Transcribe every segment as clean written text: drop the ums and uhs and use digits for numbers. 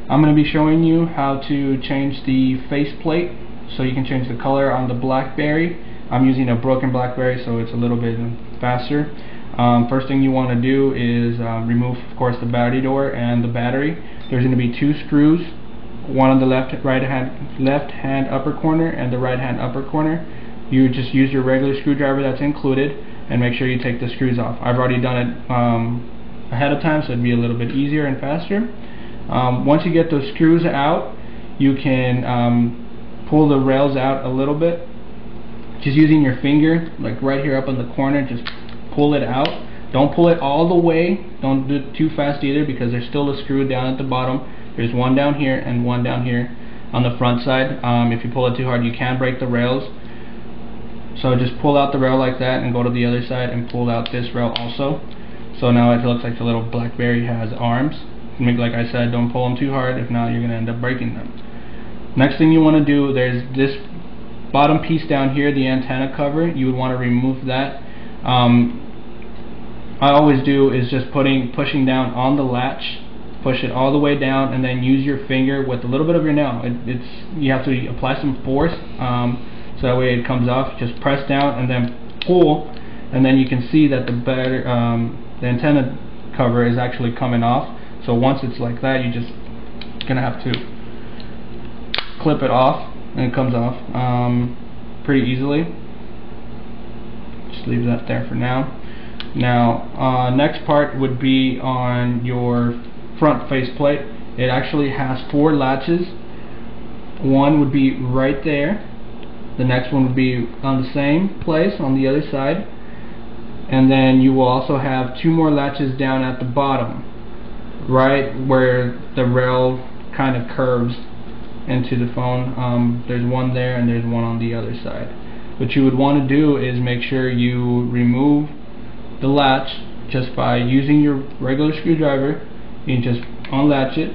I'm going to be showing you how to change the faceplate so you can change the color on the Blackberry. I'm using a broken Blackberry, so it's a little bit faster. First thing you want to do is remove, of course, the battery door and the battery. There's going to be two screws, one on the left hand upper corner and the right hand upper corner. You just use your regular screwdriver that's included and make sure you take the screws off. I've already done it ahead of time, so it'd be a little bit easier and faster. Once you get those screws out, you can pull the rails out a little bit, just using your finger, like right here up in the corner. Just pull it out. Don't pull it all the way, don't do it too fast either, because there's still a screw down at the bottom. There's one down here and one down here on the front side. If you pull it too hard, you can break the rails. So just pull out the rail like that and go to the other side and pull out this rail also. So now it looks like the little Blackberry has arms. Like I said, don't pull them too hard, if not you're going to end up breaking them. Next thing you want to do, there's this bottom piece down here, the antenna cover. You would want to remove that. I always do is just pushing down on the latch, push it all the way down, and then use your finger with a little bit of your nail. You have to apply some force, so that way it comes off. Just press down and then pull, and then you can see that the antenna cover is actually coming off. So once it's like that, you're just gonna have to clip it off, and it comes off pretty easily. Just leave that there for now. Now, next part would be on your front faceplate. It actually has 4 latches. One would be right there. The next one would be on the same place on the other side. And then you will also have 2 more latches down at the bottom, right where the rail kind of curves into the phone. There's one there and there's one on the other side. What you would want to do is make sure you remove the latch just by using your regular screwdriver. You can just unlatch it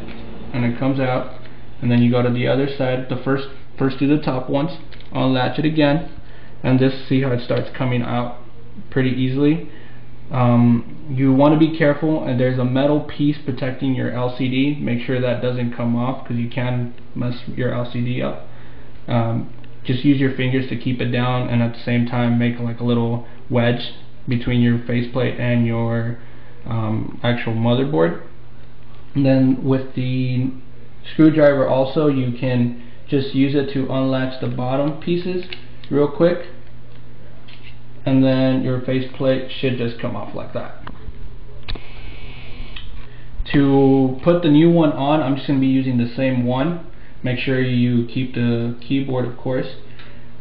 and it comes out, and then you go to the other side. First do the top once, unlatch it again, and just see how it starts coming out pretty easily. You want to be careful, and there's a metal piece protecting your LCD. Make sure that doesn't come off, because you can mess your LCD up. Just use your fingers to keep it down, and at the same time make like a little wedge between your faceplate and your actual motherboard. And then with the screwdriver also, you can just use it to unlatch the bottom pieces real quick, and then your faceplate should just come off like that. To put the new one on, I'm just going to be using the same one. Make sure you keep the keyboard, of course.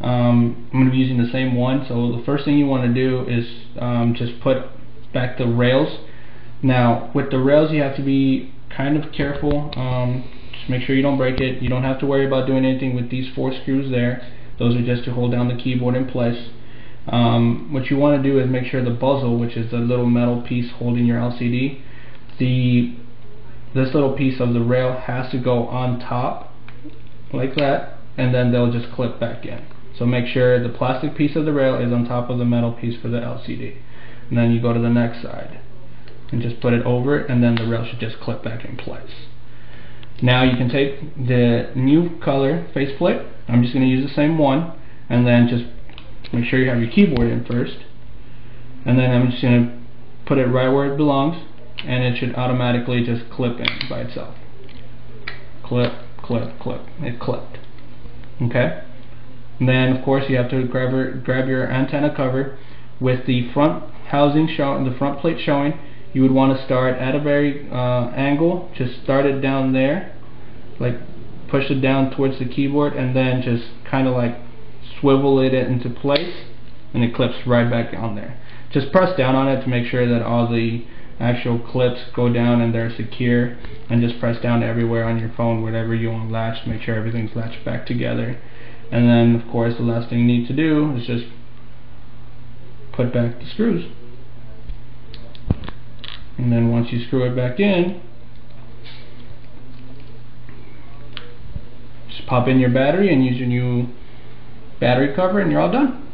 I'm going to be using the same one. So the first thing you want to do is just put back the rails. Now with the rails, you have to be kind of careful. Just make sure you don't break it. You don't have to worry about doing anything with these 4 screws there. Those are just to hold down the keyboard in place. What you want to do is make sure the bezel, which is the little metal piece holding your LCD, this little piece of the rail has to go on top like that, and then they'll just clip back in. So make sure the plastic piece of the rail is on top of the metal piece for the LCD. And then you go to the next side and just put it over it, and then the rail should just clip back in place. Now you can take the new color faceplate. I'm just going to use the same one, and then just make sure you have your keyboard in first, and then I'm just going to put it right where it belongs, and it should automatically just clip in by itself. Clip, clip, clip. It clipped. Okay? And then of course you have to grab your antenna cover. With the front housing showing, the front plate showing, you would want to start at a very angle. Just start it down there, like push it down towards the keyboard, and then just kind of like swivel it into place, and it clips right back on there. Just press down on it to make sure that all the actual clips go down and they're secure, and just press down everywhere on your phone, whatever you want latched, make sure everything's latched back together. And then of course the last thing you need to do is just put back the screws, and then once you screw it back in, just pop in your battery and use your new battery cover, and you're all done.